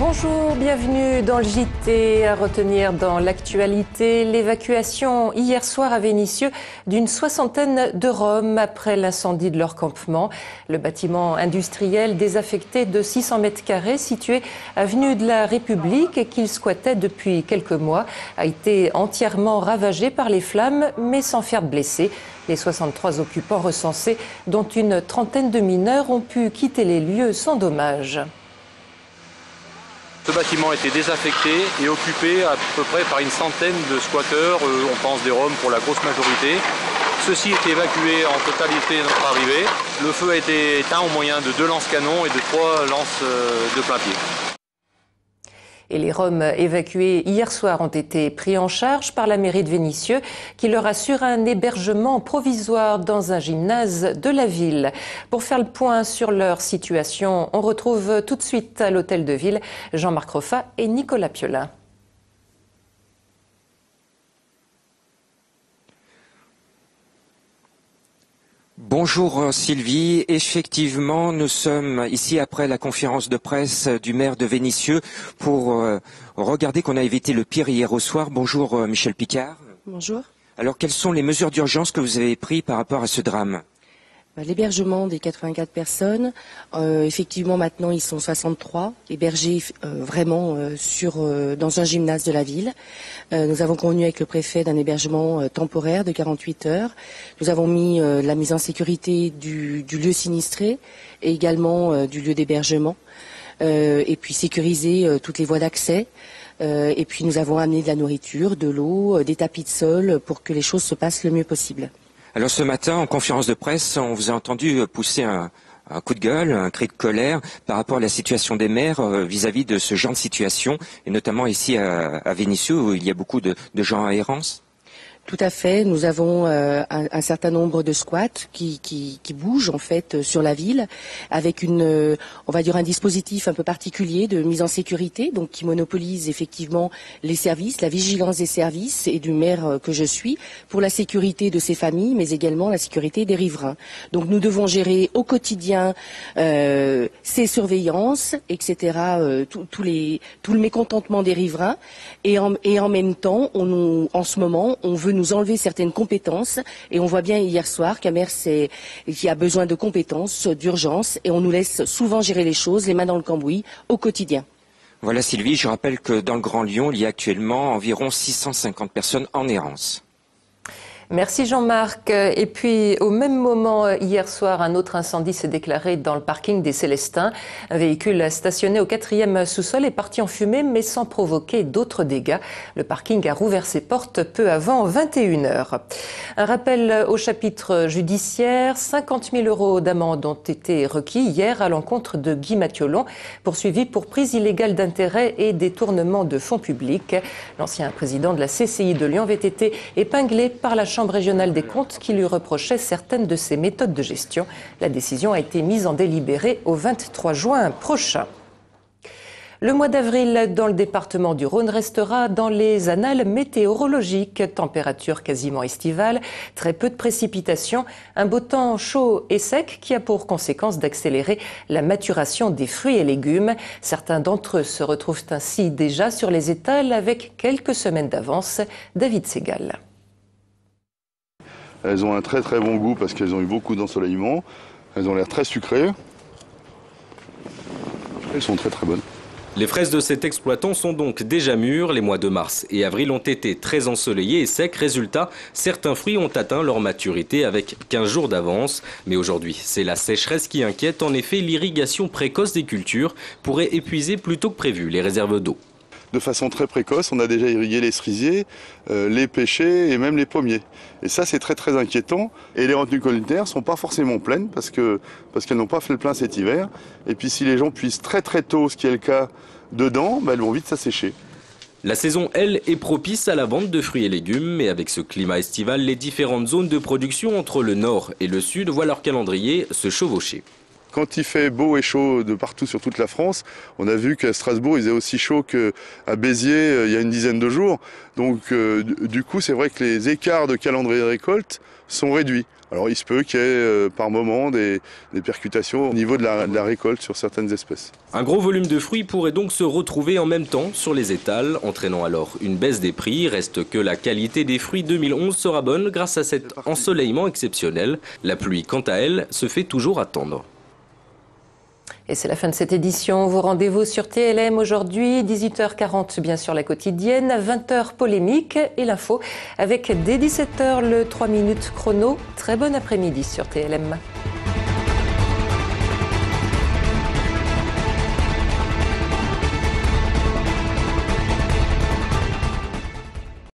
Bonjour, bienvenue dans le JT. À retenir dans l'actualité, l'évacuation hier soir à Vénissieux d'une soixantaine de Roms après l'incendie de leur campement. Le bâtiment industriel désaffecté de 600 mètres carrés situé avenue de la République et qu'ils squattaient depuis quelques mois a été entièrement ravagé par les flammes mais sans faire de blessés. Les 63 occupants recensés, dont une trentaine de mineurs, ont pu quitter les lieux sans dommage. Ce bâtiment était désaffecté et occupé à peu près par une centaine de squatteurs, on pense des Roms pour la grosse majorité. Ceux-ci étaient évacués en totalité à notre arrivée. Le feu a été éteint au moyen de 2 lance-canons et de 3 lances de plein pied. Et les Roms évacués hier soir ont été pris en charge par la mairie de Vénissieux qui leur assure un hébergement provisoire dans un gymnase de la ville. Pour faire le point sur leur situation, on retrouve tout de suite à l'hôtel de ville Jean-Marc Roffa et Nicolas Piola. Bonjour Sylvie, effectivement nous sommes ici après la conférence de presse du maire de Vénissieux pour regarder qu'on a évité le pire hier au soir. Bonjour Michel Picard. Bonjour. Alors quelles sont les mesures d'urgence que vous avez prises par rapport à ce drame ? L'hébergement des 84 personnes, effectivement maintenant ils sont 63 hébergés dans un gymnase de la ville. Nous avons convenu avec le préfet d'un hébergement temporaire de 48 heures. Nous avons mis la mise en sécurité du lieu sinistré et également du lieu d'hébergement et puis sécuriser toutes les voies d'accès. Et puis nous avons amené de la nourriture, de l'eau, des tapis de sol pour que les choses se passent le mieux possible. Alors ce matin, en conférence de presse, on vous a entendu pousser un coup de gueule, un cri de colère par rapport à la situation des maires vis-à-vis de ce genre de situation, et notamment ici à Vénissieux où il y a beaucoup de gens en errance. Tout à fait. Nous avons un certain nombre de squats qui bougent en fait sur la ville, avec on va dire un dispositif un peu particulier de mise en sécurité, donc qui monopolise effectivement les services, la vigilance des services et du maire que je suis pour la sécurité de ces familles, mais également la sécurité des riverains. Donc nous devons gérer au quotidien ces surveillances, etc. Tout le mécontentement des riverains et en même temps, en ce moment, on veut nous enlever certaines compétences et on voit bien hier soir qu'un maire qui a besoin de compétences d'urgence et on nous laisse souvent gérer les choses les mains dans le cambouis au quotidien. Voilà Sylvie, je rappelle que dans le Grand Lyon, il y a actuellement environ 650 personnes en errance. Merci Jean-Marc. Et puis, au même moment, hier soir, un autre incendie s'est déclaré dans le parking des Célestins. Un véhicule stationné au 4e sous-sol est parti en fumée, mais sans provoquer d'autres dégâts. Le parking a rouvert ses portes peu avant 21 h. Un rappel au chapitre judiciaire. 50 000 € d'amende ont été requis hier à l'encontre de Guy Mathiolon, poursuivi pour prise illégale d'intérêt et détournement de fonds publics. L'ancien président de la CCI de Lyon avait été épinglé par la Chambre régionale des comptes qui lui reprochait certaines de ses méthodes de gestion. La décision a été mise en délibéré au 23 juin prochain. Le mois d'avril dans le département du Rhône restera dans les annales météorologiques. Température quasiment estivale, très peu de précipitations, un beau temps chaud et sec qui a pour conséquence d'accélérer la maturation des fruits et légumes. Certains d'entre eux se retrouvent ainsi déjà sur les étals avec quelques semaines d'avance. David Segal. Elles ont un très très bon goût parce qu'elles ont eu beaucoup d'ensoleillement. Elles ont l'air très sucrées. Elles sont très très bonnes. Les fraises de cet exploitant sont donc déjà mûres. Les mois de mars et avril ont été très ensoleillés et secs. Résultat, certains fruits ont atteint leur maturité avec 15 jours d'avance. Mais aujourd'hui, c'est la sécheresse qui inquiète. En effet, l'irrigation précoce des cultures pourrait épuiser plus tôt que prévu les réserves d'eau. De façon très précoce, on a déjà irrigué les cerisiers, les pêchers et même les pommiers. Et ça, c'est très très inquiétant. Et les retenues collinaires ne sont pas forcément pleines parce qu'elles n'ont pas fait le plein cet hiver. Et puis si les gens puissent très très tôt, ce qui est le cas dedans, elles vont vite s'assécher. La saison, elle, est propice à la vente de fruits et légumes, mais avec ce climat estival, les différentes zones de production entre le nord et le sud voient leur calendrier se chevaucher. quand il fait beau et chaud de partout sur toute la France, on a vu qu'à Strasbourg, il faisait aussi chaud qu'à Béziers il y a une dizaine de jours. Donc du coup, c'est vrai que les écarts de calendrier de récolte sont réduits. Alors il se peut qu'il y ait par moment des percutations au niveau de la récolte sur certaines espèces. Un gros volume de fruits pourrait donc se retrouver en même temps sur les étals, entraînant alors une baisse des prix. Reste que la qualité des fruits 2011 sera bonne grâce à cet ensoleillement exceptionnel. La pluie, quant à elle, se fait toujours attendre. Et c'est la fin de cette édition. Vos rendez-vous sur TLM aujourd'hui, 18h40 bien sûr la quotidienne, 20h polémique et l'info avec dès 17h le 3 minutes chrono. Très bon après-midi sur TLM.